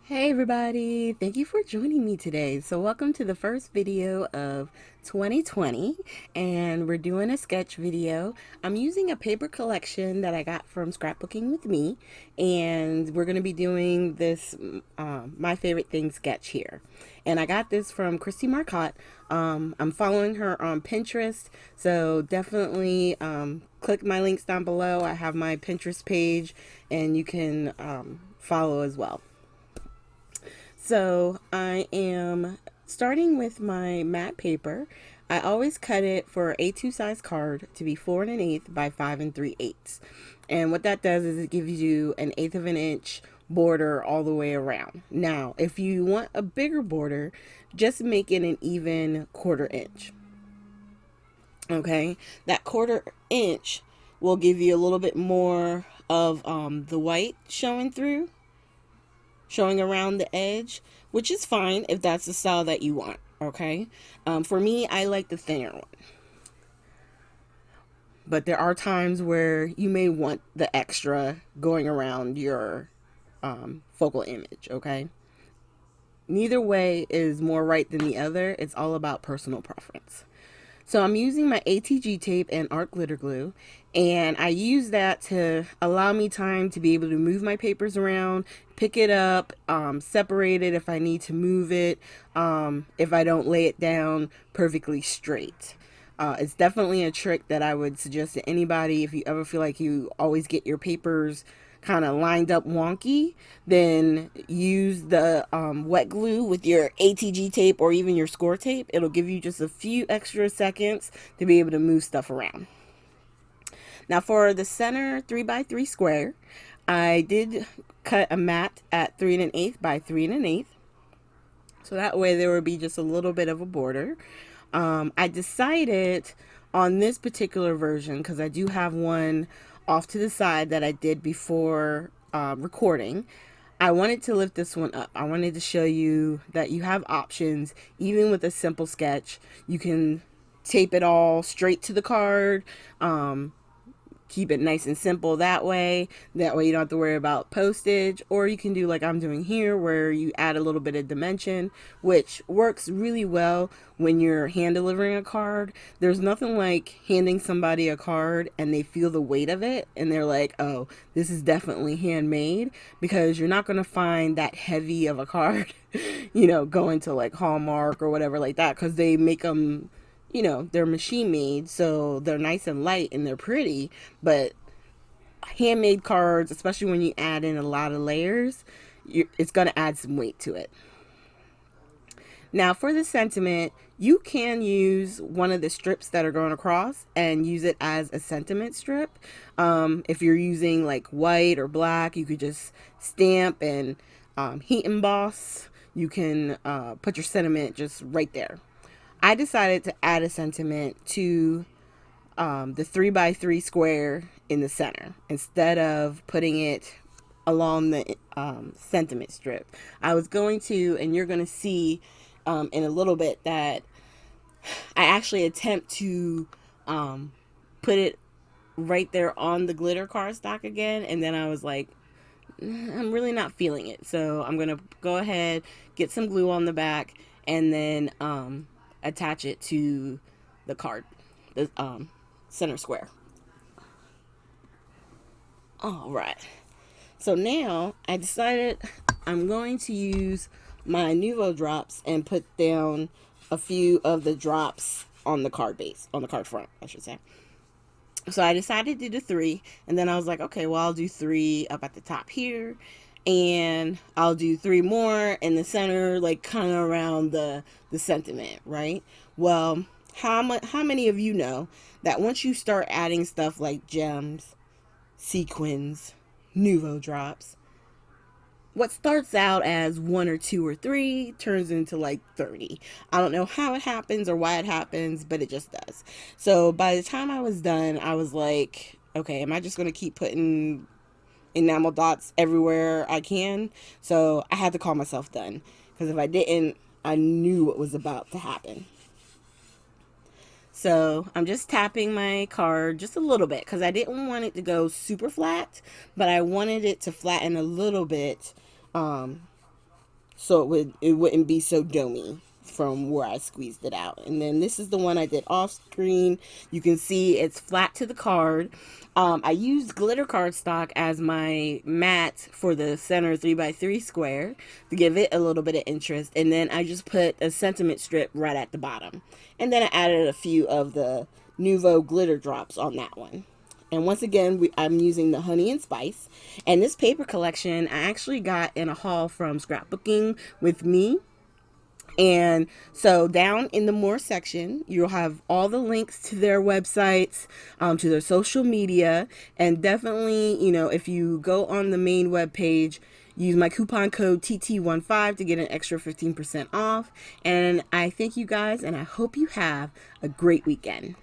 Hey everybody, thank you for joining me today. So welcome to the first video of 2020 and we're doing a sketch video. I'm using a paper collection that I got from Scrapbooking with Me, and we're going to be doing this My Favorite Thing sketch here. And I got this from Christy Marcotte. I'm following her on Pinterest, so definitely click my links down below. I have my Pinterest page and you can follow as well. So I am starting with my matte paper. I always cut it for an A2 size card to be 4 1/8 by 5 3/8. And what that does is it gives you an eighth of an inch border all the way around. Now, if you want a bigger border, just make it an even 1/4 inch. Okay, that 1/4 inch will give you a little bit more of the white showing around the edge, which is fine if that's the style that you want. Okay, for me, I like the thinner one, but there are times where you may want the extra going around your focal image. Okay, neither way is more right than the other. It's all about personal preference. So I'm using my ATG tape and art glitter glue, and I use that to allow me time to be able to move my papers around, pick it up, separate it if I need to move it, if I don't lay it down perfectly straight. It's definitely a trick that I would suggest to anybody. If you ever feel like you always get your papers kind of lined up wonky, then use the wet glue with your ATG tape or even your score tape. It'll give you just a few extra seconds to be able to move stuff around. Now for the center 3x3 square, I did cut a mat at 3 1/8 by 3 1/8. So that way there would be just a little bit of a border. I decided on this particular version, because I do have one off to the side that I did before recording. I wanted to lift this one up. I wanted to show you that you have options. Even with a simple sketch, you can tape it all straight to the card. Keep it nice and simple that way. That way you don't have to worry about postage. Or you can do like I'm doing here, where you add a little bit of dimension, which works really well when you're hand delivering a card. There's nothing like handing somebody a card and they feel the weight of it and they're like, oh, this is definitely handmade, because you're not going to find that heavy of a card, going to like Hallmark or whatever like that, because they make them, they're machine made, so they're nice and light and they're pretty. But handmade cards, especially when you add in a lot of layers, it's going to add some weight to it. Now, for the sentiment, you can use one of the strips that are going across and use it as a sentiment strip. If you're using like white or black, you could just stamp and heat emboss. You can put your sentiment just right there. I decided to add a sentiment to the 3x3 square in the center instead of putting it along the sentiment strip. I was going to, and you're going to see in a little bit, that I actually attempt to put it right there on the glitter cardstock again, and then I was like, I'm really not feeling it. So I'm going to go ahead, get some glue on the back, and then attach it to the card, the center square. All right. So now I decided I'm going to use my Nuvo drops and put down a few of the drops on the card base, on the card front, I should say. So I decided to do 3, and then I was like, okay, well, I'll do 3 up at the top here, and I'll do 3 more in the center, like kind of around the sentiment, right? Well, how many of you know that once you start adding stuff like gems, sequins, Nuvo drops, what starts out as 1 or 2 or 3 turns into like 30. I don't know how it happens or why it happens, but it just does. So by the time I was done, I was like, okay, am I just going to keep putting enamel dots everywhere I can? So I had to call myself done, because if I didn't, I knew what was about to happen. So I'm just tapping my card just a little bit, because I didn't want it to go super flat, but I wanted it to flatten a little bit so it wouldn't be so domey from where I squeezed it out. And then this is the one I did off screen. You can see it's flat to the card. I used glitter cardstock as my mat for the center 3x3 square to give it a little bit of interest. And then I just put a sentiment strip right at the bottom. And then I added a few of the Nuvo glitter drops on that one. And once again, I'm using the Honey and Spice. And this paper collection I actually got in a haul from Scrapbooking with Me. And so down in the more section, you'll have all the links to their websites, to their social media. And definitely, if you go on the main web page, use my coupon code TT15 to get an extra 15% off. And I thank you guys, and I hope you have a great weekend.